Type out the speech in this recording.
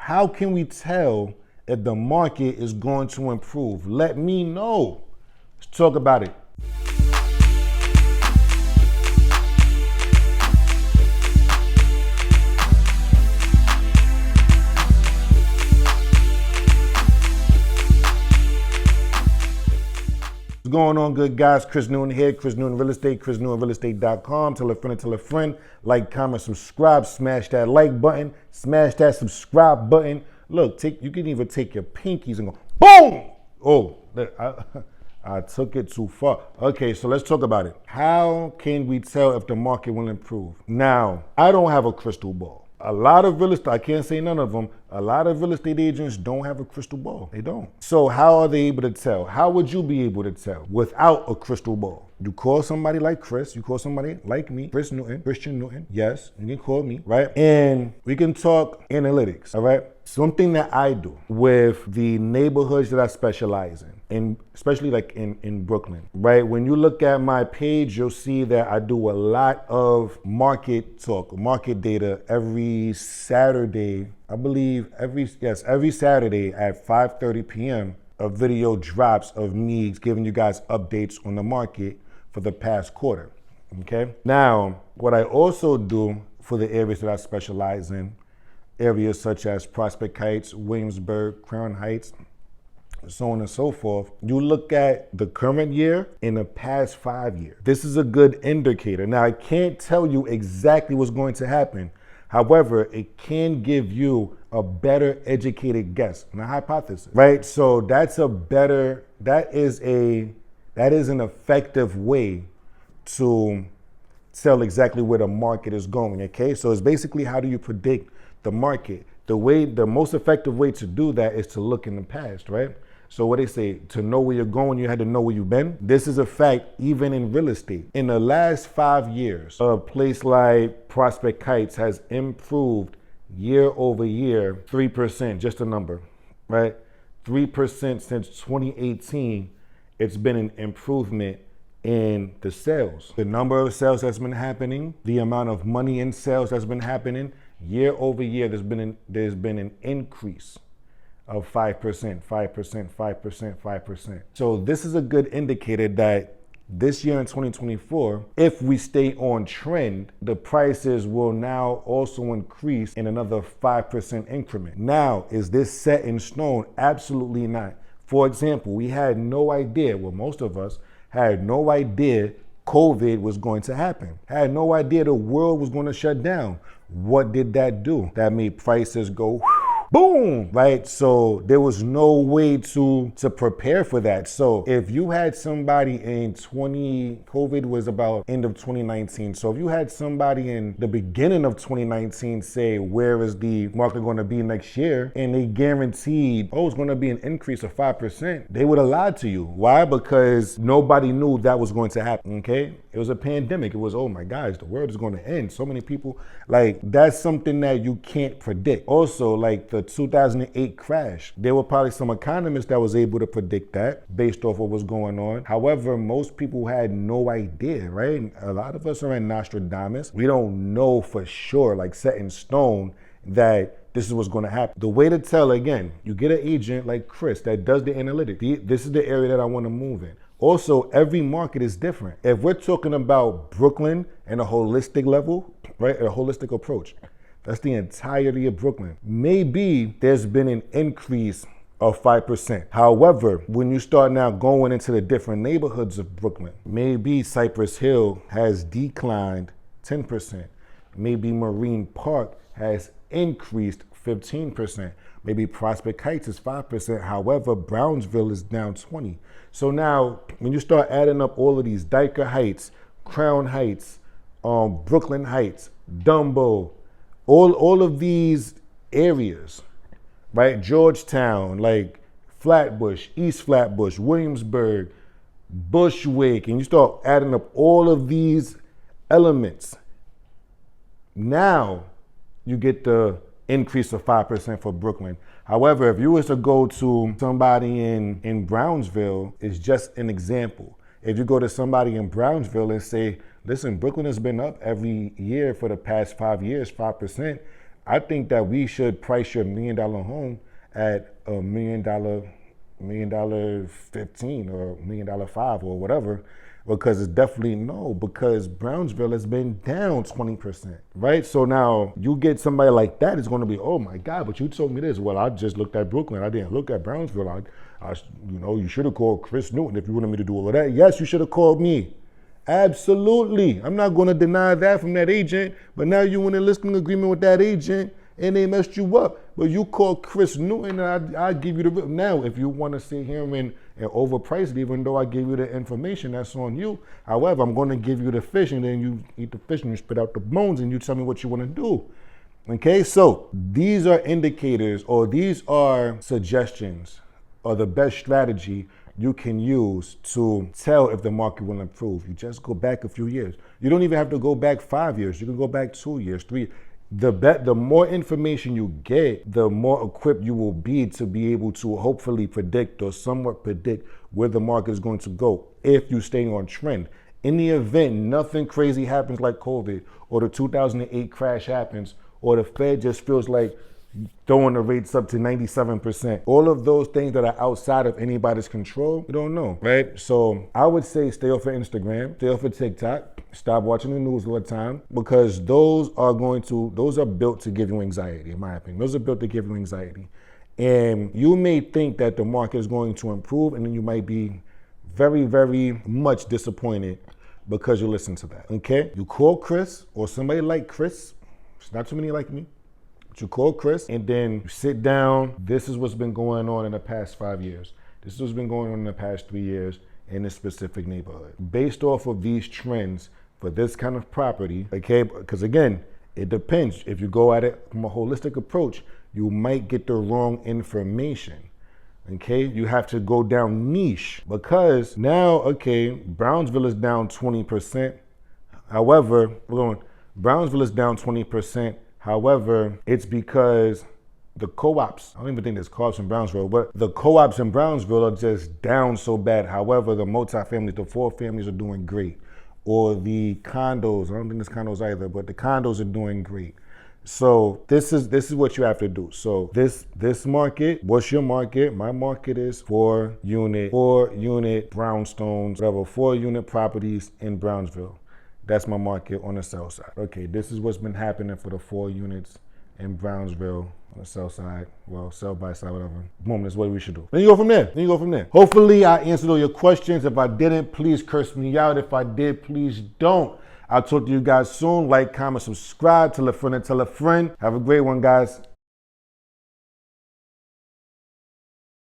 How can we tell if the market is going to improve? Let me know. Let's talk about it. What's going on, good guys? Chris Newton here, Chris Newton Real Estate, ChrisNewtonRealEstate.com. Tell a friend, like, comment, subscribe, smash that like button, smash that subscribe button. Look, you can even take your pinkies and go, boom! Oh, I took it too far. Okay, so let's talk about it. How can we tell if the market will improve? Now, I don't have a crystal ball. A lot of real estate, I can't say none of them, a lot of real estate agents don't have a crystal ball. They don't. So how are they able to tell? How would you be able to tell without a crystal ball? You call somebody like Chris, you call somebody like me, Christian Newton, yes, you can call me, right? And we can talk analytics, all right? Something that I do with the neighborhoods that I specialize in especially like in Brooklyn, right? When you look at my page, you'll see that I do a lot of market talk, market data every Saturday. I believe every Saturday at 5:30 p.m. a video drops of me giving you guys updates on the market for the past quarter, okay? Now, what I also do for the areas that I specialize in, areas such as Prospect Heights, Williamsburg, Crown Heights, so on and so forth, you look at the current year and the past 5 years. This is a good indicator. Now, I can't tell you exactly what's going to happen. However, it can give you a better educated guess and a hypothesis, right? So that is an effective way to tell exactly where the market is going, okay? So it's basically, how do you predict the market? The most effective way to do that is to look in the past, right? So what they say, to know where you're going, you had to know where you've been. This is a fact even in real estate. In the last 5 years, a place like Prospect Heights has improved year over year, 3%, just a number, right? 3% since 2018, it's been an improvement in the sales. The number of sales that's been happening, the amount of money in sales that's been happening, year over year, there's been an increase of 5%, 5%, 5%, 5%. So this is a good indicator that this year in 2024, if we stay on trend, the prices will now also increase in another 5% increment. Now, is this set in stone? Absolutely not. For example, we had no idea, well, most of us had no idea COVID was going to happen. Had no idea the world was going to shut down. What did that do? That made prices go boom, right? So there was no way to prepare for that. So if you had somebody COVID was about end of 2019. So if you had somebody in the beginning of 2019 say, where is the market going to be next year? And they guaranteed, oh, it's going to be an increase of 5%. They would have lied to you. Why? Because nobody knew that was going to happen, okay? It was a pandemic. It was, oh my gosh, the world is going to end. So many people, like, that's something that you can't predict. Also, like the 2008 crash, there were probably some economists that was able to predict that based off what was going on. However, most people had no idea, right? A lot of us are in Nostradamus. We don't know for sure, like set in stone, that this is what's going to happen. The way to tell, again, you get an agent like Chris that does the analytics. This is the area that I want to move in. Also, every market is different. If we're talking about Brooklyn and a holistic level, right, a holistic approach, that's the entirety of Brooklyn. Maybe there's been an increase of 5%. However, when you start now going into the different neighborhoods of Brooklyn, maybe Cypress Hill has declined 10%. Maybe Marine Park has increased 15%. Maybe Prospect Heights is 5%. However, Brownsville is down 20%. So now, when you start adding up all of these, Dyker Heights, Crown Heights, Brooklyn Heights, Dumbo, all of these areas, right? Georgetown, like Flatbush, East Flatbush, Williamsburg, Bushwick, and you start adding up all of these elements. Now you get the increase of 5% for Brooklyn. However, if you was to go to somebody in Brownsville, it's just an example. If you go to somebody in Brownsville and say, listen, Brooklyn has been up every year for the past 5 years, 5%, I think that we should price your $1 million home at $1 million 15 or $1 million 5 or whatever, because it's definitely no, because Brownsville has been down 20%, right? So now you get somebody like that, it's going to be, oh my God, but you told me this. Well, I just looked at Brooklyn. I didn't look at Brownsville. You should have called Chris Newton if you wanted me to do all of that. Yes, you should have called me. Absolutely. I'm not going to deny that from that agent, but now you in a listing agreement with that agent and they messed you up. But you call Chris Newton and I give you the, now if you want to sit here and overprice it, even though I gave you the information, that's on you. However, I'm going to give you the fish and then you eat the fish and you spit out the bones and you tell me what you want to do. Okay, so these are indicators, or these are suggestions, or the best strategy you can use to tell if the market will improve. You just go back a few years. You don't even have to go back 5 years. You can go back 2 years, 3. The more information you get, the more equipped you will be to be able to hopefully predict or somewhat predict where the market is going to go if you stay on trend. In the event nothing crazy happens like COVID, or the 2008 crash happens, or the Fed just feels like throwing the rates up to 97%. All of those things that are outside of anybody's control, you don't know, right? So I would say stay off of Instagram, stay off of TikTok, stop watching the news all the time, because those are built to give you anxiety, in my opinion. Those are built to give you anxiety. And you may think that the market is going to improve, and then you might be very, very much disappointed because you listen to that, okay? You call Chris or somebody like Chris. It's not too many like me. You call Chris and then you sit down. This is what's been going on in the past 5 years. This is what's been going on in the past 3 years in this specific neighborhood. Based off of these trends for this kind of property, okay, because again, it depends. If you go at it from a holistic approach, you might get the wrong information. Okay, you have to go down niche, because now, okay, Brownsville is down 20%. However, Brownsville is down 20%. However, it's because the co-ops, I don't even think there's co-ops in Brownsville, but the co-ops in Brownsville are just down so bad. However, the multifamilies, the 4 families are doing great. Or the condos, I don't think there's condos either, but the condos are doing great. So this is what you have to do. So this market, what's your market? My market is 4 unit brownstones, whatever, 4 unit properties in Brownsville. That's my market on the sell side. Okay, this is what's been happening for the 4 units in Brownsville on the sell side. Well, sell by side, whatever. Boom, that's what we should do. Then you go from there. Hopefully I answered all your questions. If I didn't, please curse me out. If I did, please don't. I'll talk to you guys soon. Like, comment, subscribe. Tell a friend and tell a friend. Have a great one, guys.